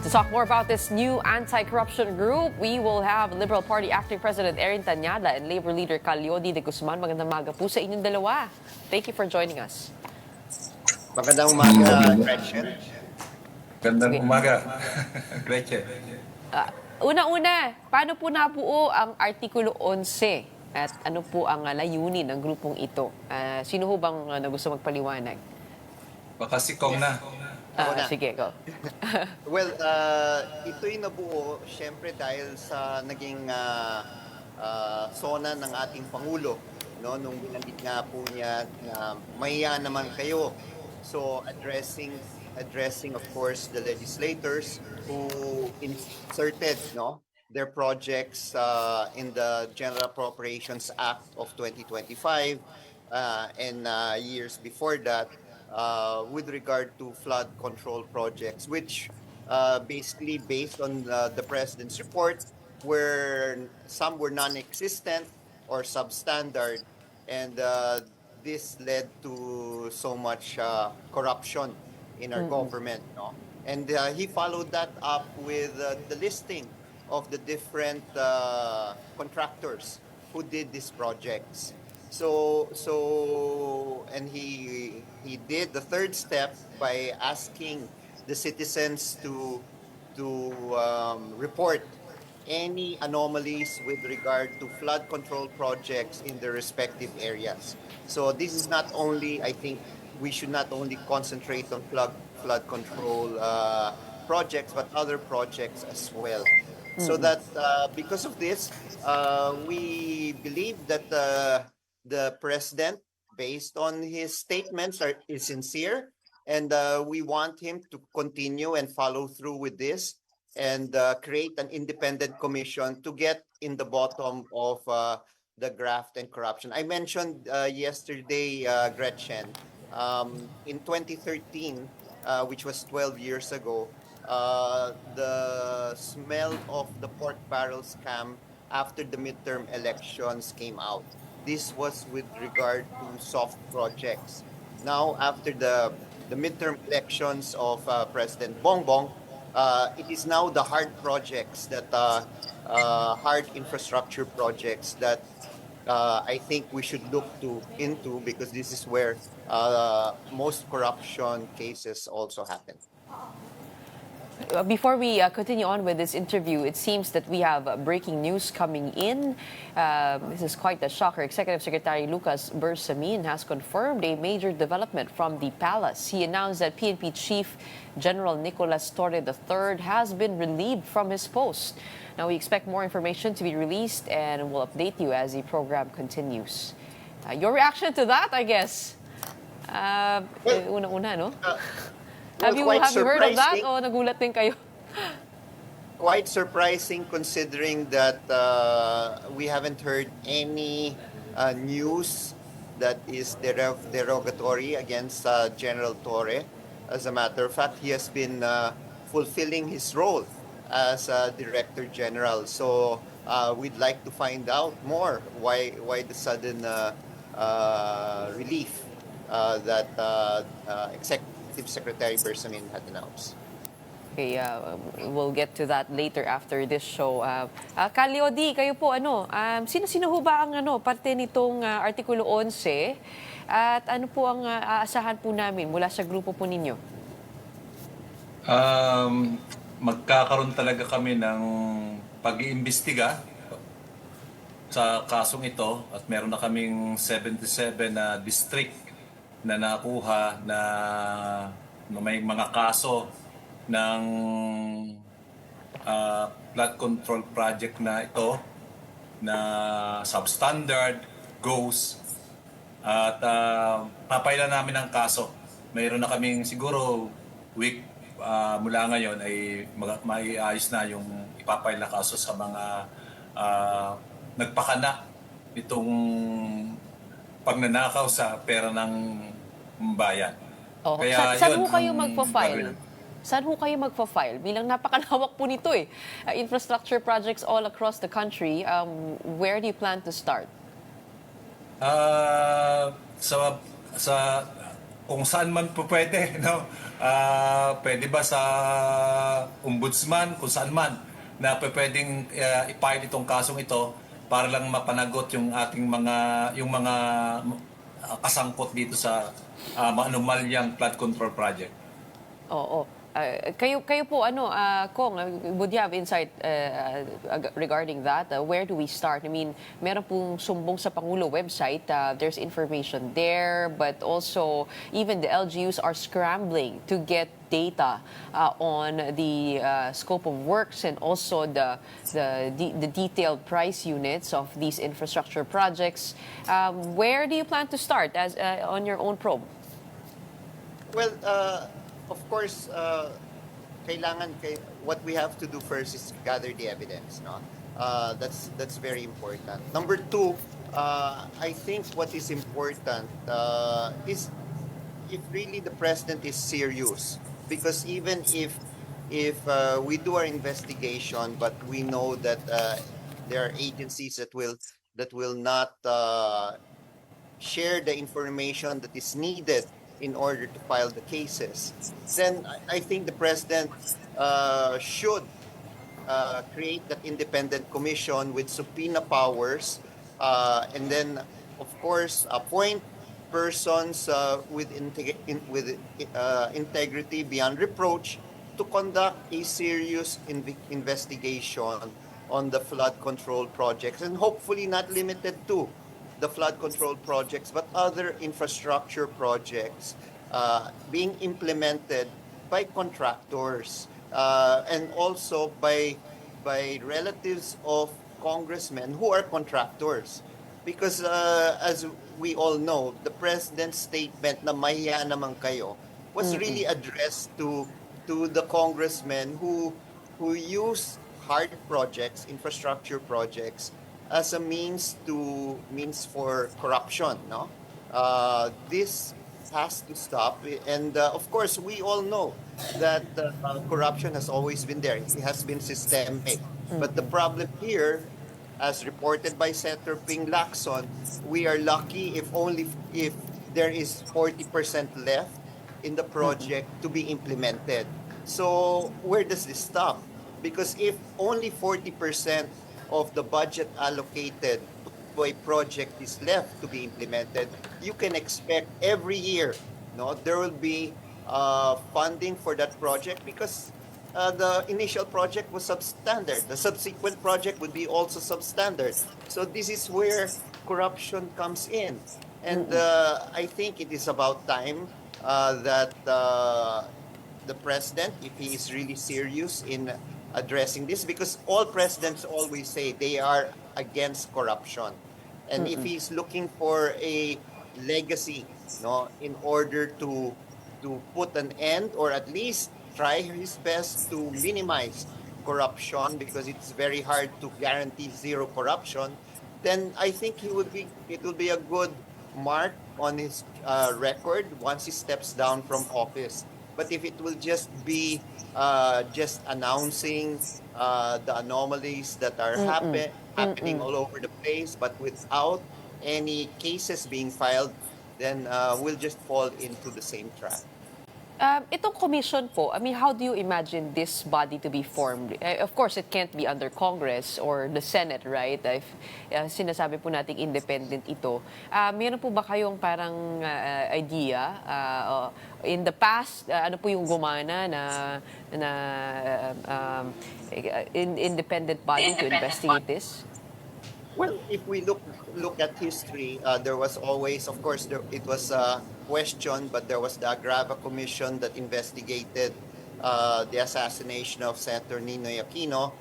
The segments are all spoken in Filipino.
To talk more about this new anti-corruption group, we will have Liberal Party Acting President Erin Tañada and Labor Leader Leody de Guzman. Magandang umaga po sa inyong dalawa. Thank you for joining us. Magandang umaga, Gretchen. Magandang umaga, Gretchen. Una-una, paano po nabuo ang Artikulo Onse? At ano po ang layunin ng grupong ito? Sino ho bang gusto magpaliwanag? Baka si Kong na. Sige, go. Well, ito'y nabuo, syempre dahil sa naging sona ng ating Pangulo, no? Nung binanggit nga po niya na mahiya naman kayo. So, addressing of course the legislators who inserted, no, their projects in the General Appropriations Act of 2025 and years before that, with regard to flood control projects, which basically based on the President's report, where some were non-existent or substandard, and this led to so much corruption in our government. No? And he followed that up with the listing of the different contractors who did these projects. And he did the third step by asking the citizens to report any anomalies with regard to flood control projects in their respective areas. So this is not only, I think, we should not only concentrate on flood control projects, but other projects as well. So that because of this, we believe that the President, based on his statements, is sincere, and we want him to continue and follow through with this and create an independent commission to get in the bottom of the graft and corruption. I mentioned yesterday, Gretchen, in 2013, which was 12 years ago, the smell of the pork barrel scam after the midterm elections came out. This was with regard to soft projects. Now, after the midterm elections of President Bongbong, it is now the hard projects that hard infrastructure projects that I think we should look into, because this is where most corruption cases also happen. Before we continue on with this interview, it seems that we have breaking news coming in. This is quite a shocker. Executive Secretary Lucas Bersamin has confirmed a major development from the palace. He announced that PNP Chief General Nicolas Torre III has been relieved from his post. Now, we expect more information to be released and we'll update you as the program continues. Your reaction to that, I guess? Una-una, no? Have you heard of that o nagulat din kayo? Quite surprising, considering that we haven't heard any news that is derogatory against General Torre. As a matter of fact, he has been fulfilling his role as Director General. So we'd like to find out more why the sudden relief that Executive Secretary Bersamin had announced. Okay, we'll get to that later after this show. Leody, kayo po, sino-sino ho ba ang parte nitong Artikulo Onse? At ano po ang aasahan po namin mula sa grupo po ninyo? Magkakaroon talaga kami ng pag-iimbestiga sa kasong ito, at meron na kaming 77 na district na nakuha na may mga kaso ng flood control project na ito na substandard, ghost, at papailan namin ang kaso. Mayroon na kaming siguro week mula ngayon ay maiayos na yung ipapail na kaso sa mga nagpakana itong pagnanakaw sa pera ng bayan. Oh, Kaya saan ho kayo magpa-file? Saan ho kayo magpa-file? Bilang napakalawak po nito infrastructure projects all across the country, where do you plan to start? Sa kung saan man po pwede, no? Pwede ba sa ombudsman, kung saan man, na pwedeng i-file itong kasong ito para lang mapanagot yung ating mga kasangkot dito sa maanumalyang flood control project. Oo. Kayo po, Kong, would you have insight regarding that? Where do we start? I mean, meron pong sumbong sa Pangulo website. There's information there, but also even the LGUs are scrambling to get data on the scope of works and also the detailed price units of these infrastructure projects. Where do you plan to start as on your own probe? Well, of course, what we have to do first is gather the evidence, no? That's very important. Number two, I think what is important is if really the president is serious, because even if we do our investigation, but we know that there are agencies that will not share the information that is needed in order to file the cases, then I think the president should create that independent commission with subpoena powers, and then, of course, appoint persons with integrity beyond reproach to conduct a serious investigation on the flood control projects, and hopefully not limited to the flood control projects, but other infrastructure projects being implemented by contractors, and also by relatives of congressmen who are contractors. Because as we all know, the president's statement na mahiya naman kayo was really addressed to the congressmen who use hard projects, infrastructure projects, as a means for corruption, no? This has to stop, and of course, we all know that corruption has always been there. It has been systemic, but the problem here, as reported by Senator Ping Lacson, we are lucky if there is 40% left in the project to be implemented. So where does this stop? Because if only 40% of the budget allocated to a project is left to be implemented, you can expect every year, no, there will be funding for that project, because the initial project was substandard. The subsequent project would be also substandard. So this is where corruption comes in. And I think it is about time that the president, if he is really serious in addressing this, because all presidents always say they are against corruption. And if he's looking for a legacy, no, in order to put an end, or at least try his best to minimize corruption, because it's very hard to guarantee zero corruption, then I think it will be a good mark on his record once he steps down from office. But if it will just be just announcing the anomalies that are happening all over the place, but without any cases being filed, then we'll just fall into the same trap. Itong commission po, I mean, how do you imagine this body to be formed? Of course, it can't be under Congress or the Senate, right? If sinasabi po nating independent ito. Meron po ba kayong parang idea? In the past, ano po yung gumana na independent body to investigate this? Well, if we look at history, there was always, of course, it was questioned, but there was the Agrava Commission that investigated the assassination of Senator Ninoy Aquino.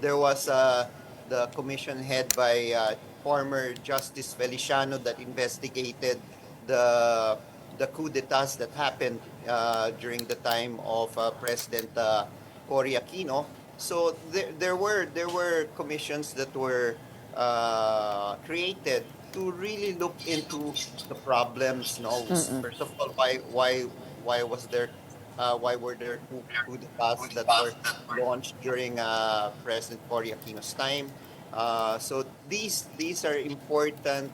There was the commission head by former Justice Feliciano that investigated the coup d'etats that happened during the time of President Cory Aquino. So there were commissions that were created to really look into the problems. No, first of all, why was there why were there coup d'etats that were launched during President Cory Aquino's time? So these are important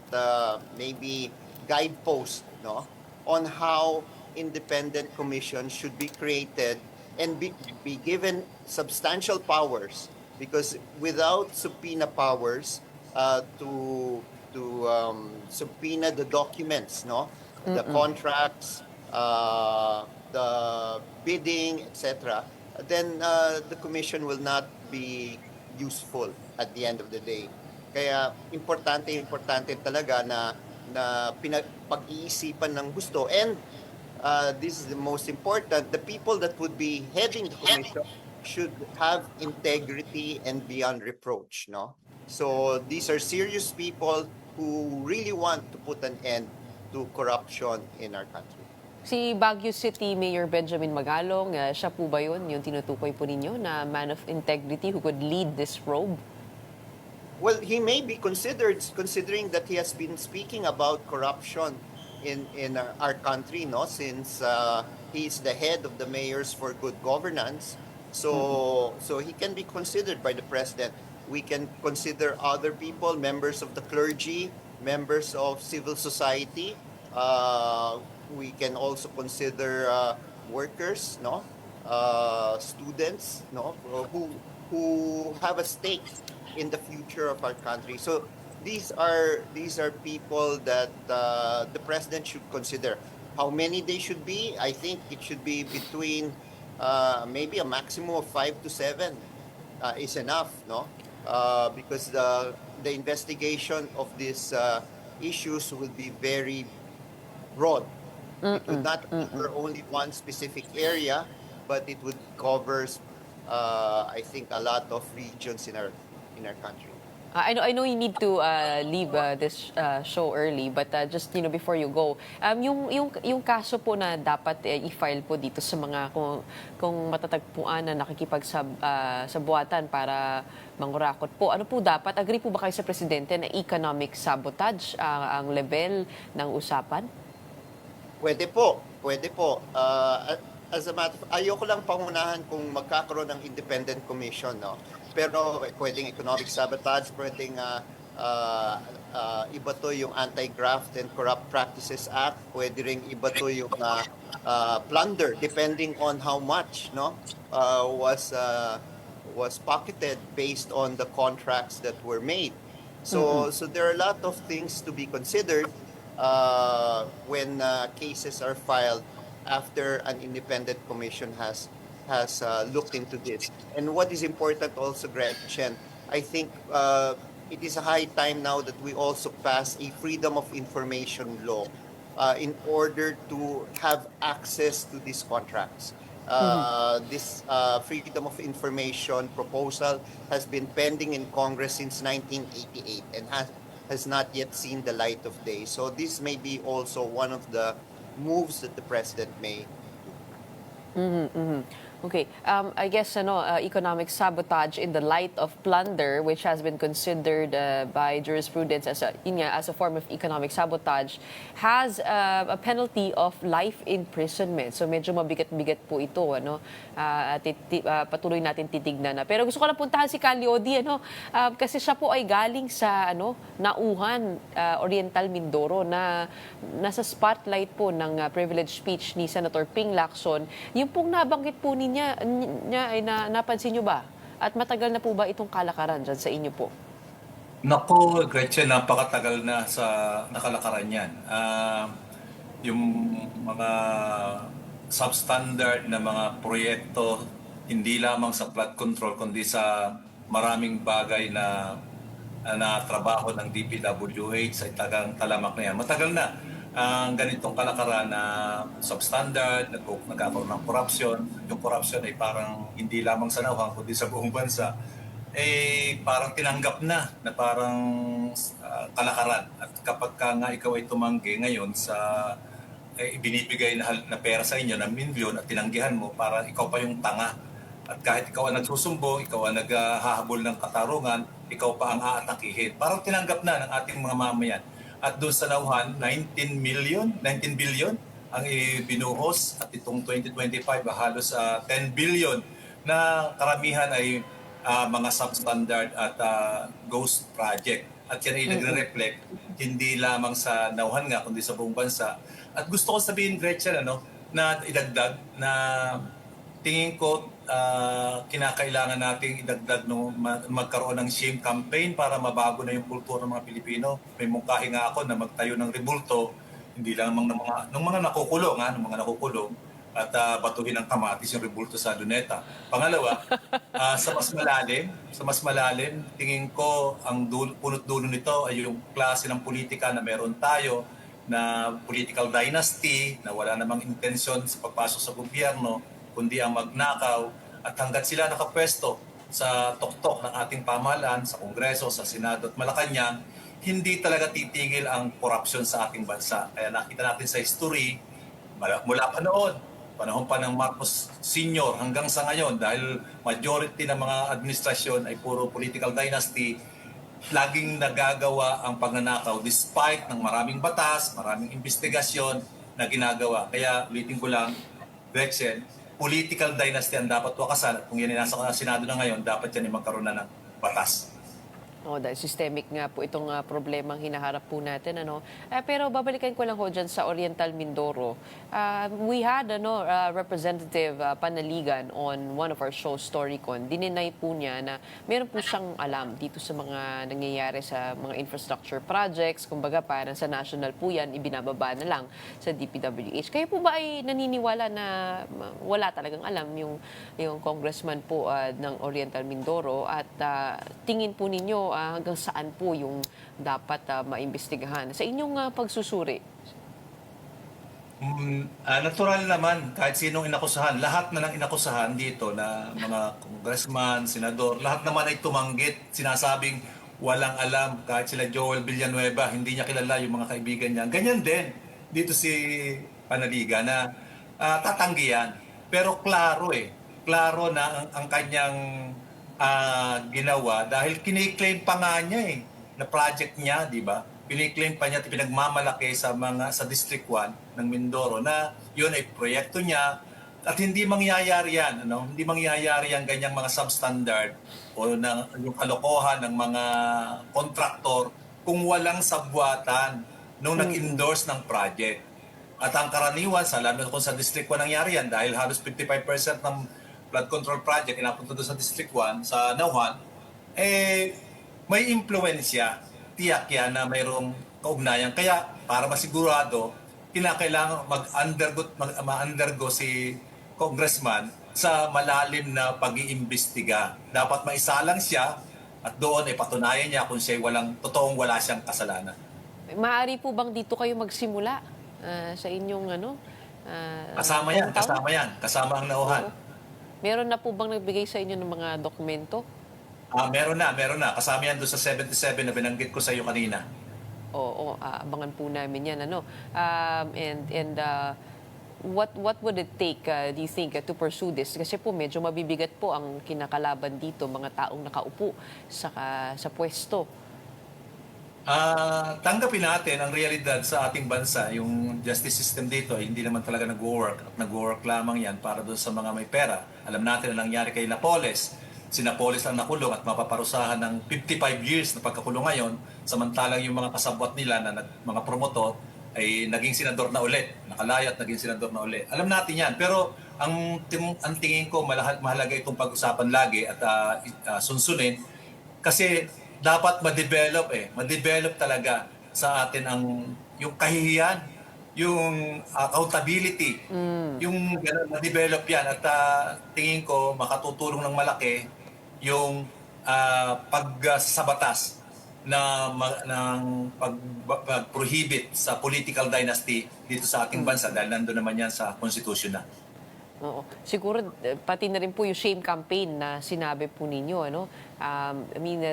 maybe guideposts, no, on how independent commission should be created and be given substantial powers, because without subpoena powers to subpoena the documents, no, the contracts, the bidding, etc., then the commission will not be useful at the end of the day. Kaya importante talaga na pag-iisipan ng gusto. And this is the most important, the people that would be heading the commission should have integrity and beyond reproach, no? So these are serious people who really want to put an end to corruption in our country. Si Baguio City Mayor Benjamin Magalong, siya po ba yun, yung tinutukoy po ninyo na man of integrity who could lead this probe? Well, he may be considered, considering that he has been speaking about corruption in our country, no, since he's the head of the Mayors for Good Governance. So he can be considered by the president. We can consider other people, members of the clergy, members of civil society. We can also consider workers, no, students, no, who have a stake in the future of our country. So these are people that the president should consider. How many they should be? I think it should be between maybe a maximum of 5 to 7 is enough, no? Because the investigation of these issues will be very broad. It would not cover only one specific area, but it would cover, I think, a lot of regions in our country. I know you need to leave this show early, but just before you go, yung kaso po na dapat i-file po dito sa mga kung matatagpuan na nakikipagsabuatan para mangurakot po, ano po dapat? Agree po ba kayo sa presidente na economic sabotage ang level ng usapan? Pwede po. As a matter of, ayoko lang pangunahan kung magkakaroon ng independent commission, no? Pero pwedeng economic sabotage, pwedeng iba to yung Anti-Graft and Corrupt Practices Act, pwede ring iba to yung plunder, depending on how much, no, was pocketed based on the contracts that were made. So there are a lot of things to be considered when cases are filed after an independent commission has looked into this. And what is important also, Gretchen, I think it is a high time now that we also pass a freedom of information law in order to have access to these contracts. This freedom of information proposal has been pending in Congress since 1988 and has not yet seen the light of day. So this may be also one of the moves that the president may do. Okay, I guess economic sabotage in the light of plunder, which has been considered by jurisprudence as a form of economic sabotage, has a penalty of life imprisonment. So medyo mabigat-bigat po ito, patuloy natin titignan na. Pero gusto ko lang puntahan si Leody, kasi siya po ay galing sa Nauhan, Oriental Mindoro, na nasa spotlight po ng privilege speech ni Senator Ping Lacson. Yung pong nabanggit po niya ay napansin nyo ba? At matagal na po ba itong kalakaran dyan sa inyo po? Naku, Gretchen, napakatagal na sa nakalakaran yan. Yung mga substandard na mga proyekto, hindi lamang sa flood control, kundi sa maraming bagay na trabaho ng DPWH sa itagang talamak na yan. Matagal na ang ganitong kalakaran na substandard, nagkakaroon ng corruption. Yung corruption ay parang hindi lamang sa Nauhan, kundi sa buong bansa. Parang tinanggap na parang kalakaran. At kapag nga ikaw ay tumanggi ngayon sa binibigay na pera sa inyo ng milyon at tinanggihan mo, parang ikaw pa yung tanga. At kahit ikaw ang nagsusumbong, ikaw ang naghahabol ng katarungan, ikaw pa ang aatakihin. Parang tinanggap na ng ating mga mamayan. At doon sa Nauhan, 19 billion ang ibinuhos. At itong 2025, halos 10 billion na karamihan ay mga substandard at ghost project. At yan ay nagre-reflect hindi lamang sa Nauhan nga, kundi sa buong bansa. At gusto ko sabihin, Gretchen, na idagdag na tingin ko kinakailangan nating idagdag no, magkaroon ng shame campaign para mabago na yung kultura ng mga Pilipino. May mungkahi nga ako na magtayo ng rebulto, hindi lang ng mga nakukulong, ng mga nakukulong, at batuhin ng kamatis yung rebulto sa luneta. Pangalawa, sa mas malalim, tingin ko ang punot dulo nito ay yung klase ng politika na meron tayo, na political dynasty, na wala namang intensyon sa pagpasok sa gobyerno, kundi ang magnakaw, at hanggat sila nakapwesto sa tuktok ng ating pamahalaan, sa Kongreso, sa Senado at Malacanang, hindi talaga titigil ang korupsyon sa ating bansa. Kaya nakita natin sa history, mula pa noon, panahon pa ng Marcos Sr. hanggang sa ngayon, dahil majority ng mga administrasyon ay puro political dynasty, laging nagagawa ang pagnanakaw despite ng maraming batas, maraming investigasyon na ginagawa. Kaya ulitin ko lang, Gretchen, political dynasty ang dapat wakasan. Kung yan ay nasa Senado na ngayon, dapat yan ay magkaroon na ng batas. Dahil systemic nga po itong problemang hinaharap po natin. Pero babalikan ko lang ho dyan sa Oriental Mindoro. We had Representative Panaligan on one of our shows, Storycon. Dininay po niya na meron po siyang alam dito sa mga nangyayari sa mga infrastructure projects. Kumbaga parang sa national po yan, ibinababa na lang sa DPWH. Kayo po ba ay naniniwala na wala talagang alam yung congressman po ng Oriental Mindoro at tingin po ninyo hanggang saan po yung dapat maimbestigahan sa inyong pagsusuri? Natural naman, kahit sinong inakusahan, lahat na ng inakusahan dito na mga congressman, senador, lahat naman ay tumanggit, sinasabing walang alam. Kahit sila Joel Villanueva, hindi niya kilala yung mga kaibigan niya. Ganyan din dito si Panaliga na tatanggihan. Pero klaro na ang kanyang ginawa dahil kiniklaim pa nga niya na project niya, di ba? Kiniklaim pa niya at pinagmamalaki sa District 1 ng Mindoro na yun ay proyekto niya at hindi mangyayari yan, Hindi mangyayari ang ganyang mga substandard o yung kalokohan ng mga kontraktor kung walang sabwatan nung nag-endorse ng project. At ang karaniwan, lalo kung sa District 1 nangyari yan dahil halos 55% ng flood control project inapunta doon sa District 1, sa Nauhan, may impluensya. Tiyak yan na mayroong kaugnayan. Kaya para masigurado, kinakailangan ma-undergo si congressman sa malalim na pag-iimbestiga. Dapat maisalang siya at doon ay patunayan niya kung siya totoong wala siyang kasalanan. Maaari po bang dito kayo magsimula sa inyong Kasama yan. Kasama ang Nauhan. Meron na po bang nagbigay sa inyo ng mga dokumento? Meron na. Kasama yan doon sa 77 na binanggit ko sa iyo kanina. Oo, abangan po namin yan. What would it take, do you think, to pursue this? Kasi po medyo mabibigat po ang kinakalaban dito, mga taong nakaupo sa pwesto. Tanggapin natin ang realidad sa ating bansa. Yung justice system dito ay hindi naman talaga nag-work. At nag-work lamang yan para doon sa mga may pera. Alam natin ang nangyari kay Napoles. Si Napoles ang nakulong at mapaparusahan ng 55 years na pagkakulong ngayon. Samantalang yung mga kasabwat nila na mga promotor ay naging senador na ulit. Nakalaya at naging senador na ulit. Alam natin yan. Pero ang tingin ko mahalaga itong pag-usapan lagi at sunsunin. Kasi dapat ma-develop talaga sa atin yung kahihiyan, yung accountability, yung ma-develop yan at tingin ko makatutulong ng malaki yung pagsabatas ng pag-prohibit sa political dynasty dito sa ating bansa dahil nandun naman yan sa constitution na. Oo. Siguro pati na rin po yung shame campaign na sinabi po ninyo,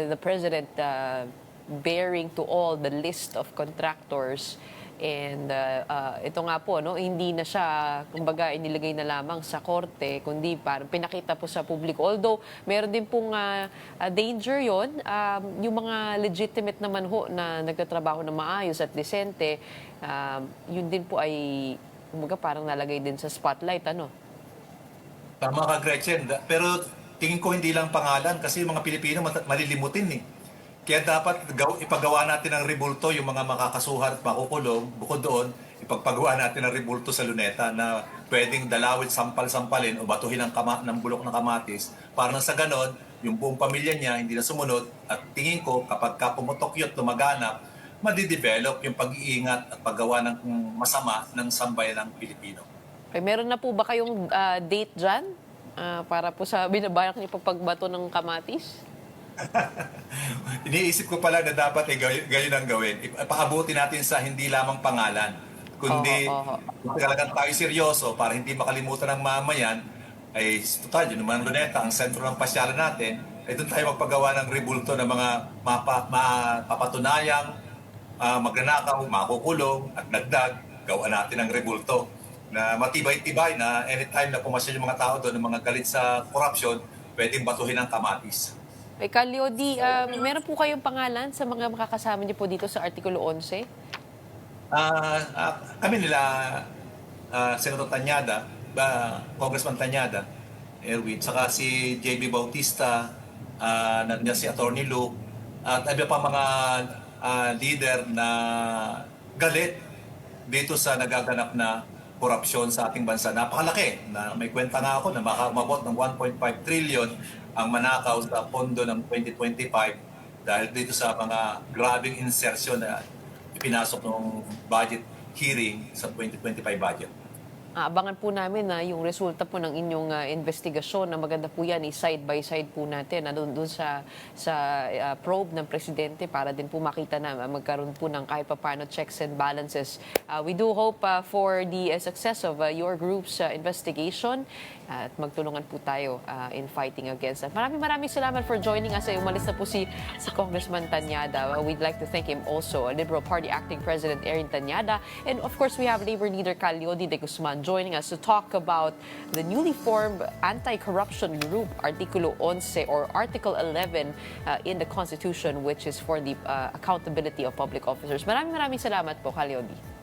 the president bearing to all the list of contractors and ito nga po, hindi na siya kumbaga inilagay na lamang sa korte kundi parang pinakita po sa publiko. Although meron din pong danger yon, yung mga legitimate naman ho na nagtatrabaho na maayos at desente, yun din po ay kumbaga parang nalagay din sa spotlight, Tama ka, Gretchen. Pero tingin ko hindi lang pangalan kasi yung mga Pilipino malilimutin . Kaya dapat ipagawa natin ng rebulto yung mga makakasuhan at makukulong. Bukod doon, ipagpagawa natin ng rebulto sa luneta na pwedeng dalawin, sampal-sampalin o batuhin ng bulok ng kamatis para na sa ganon, yung buong pamilya niya hindi na sumunod at tingin ko kapag pumutok yun at lumaganap, madidevelop yung pag-iingat at paggawa ng masama ng sambayan ng Pilipino. Okay, meron na po ba kayong date dyan para po sa binabalak niyo pagbato ng kamatis? Iniisip ko pala na dapat gayon ang gawin. Ipaabuti natin sa hindi lamang pangalan, kundi kung talagang tayo seryoso para hindi makalimutan ng mamayan, ay total, yun naman Luneta, ang sentro ng pasyalan natin, ay doon tayo magpagawa ng rebulto ng mga mapapatunayang magnanakaw, makukulong at dagdag, gawa natin ng rebulto na matibay-tibay na anytime na pumasya yung mga tao doon ng mga galit sa corruption, pwedeng batuhin ng kamatis. Leody, meron po kayong pangalan sa mga makakasama niyo po dito sa Artikulo Onse? Kami nila, Senator Tañada, Congressman Tañada, Erwin, saka si JB Bautista, nandiyan si Attorney Luke, at iba pa mga leader na galit dito sa nagaganap na korupsyon sa ating bansa. Napakalaki na may kwenta nga ako na baka umabot ng 1.5 trillion ang manakaw sa pondo ng 2025 dahil dito sa mga grabing insertion na ipinasok ng budget hearing sa 2025 budget. Abangan po namin na yung resulta po ng inyong investigasyon na maganda po yan, side by side po natin doon sa probe ng presidente para din po makita na magkaroon po ng kahit paano checks and balances. We do hope for the success of your group's investigation at magtulungan po tayo in fighting against that. Maraming salamat for joining us. Umalis na po si Congressman Tañada. We'd like to thank him also, Liberal Party Acting President Erin Tañada, and of course we have Labor Leader Leody de Guzman joining us to talk about the newly formed anti-corruption group, Artikulo Onse or Article 11 in the Constitution, which is for the accountability of public officers. Maraming salamat po, Leody.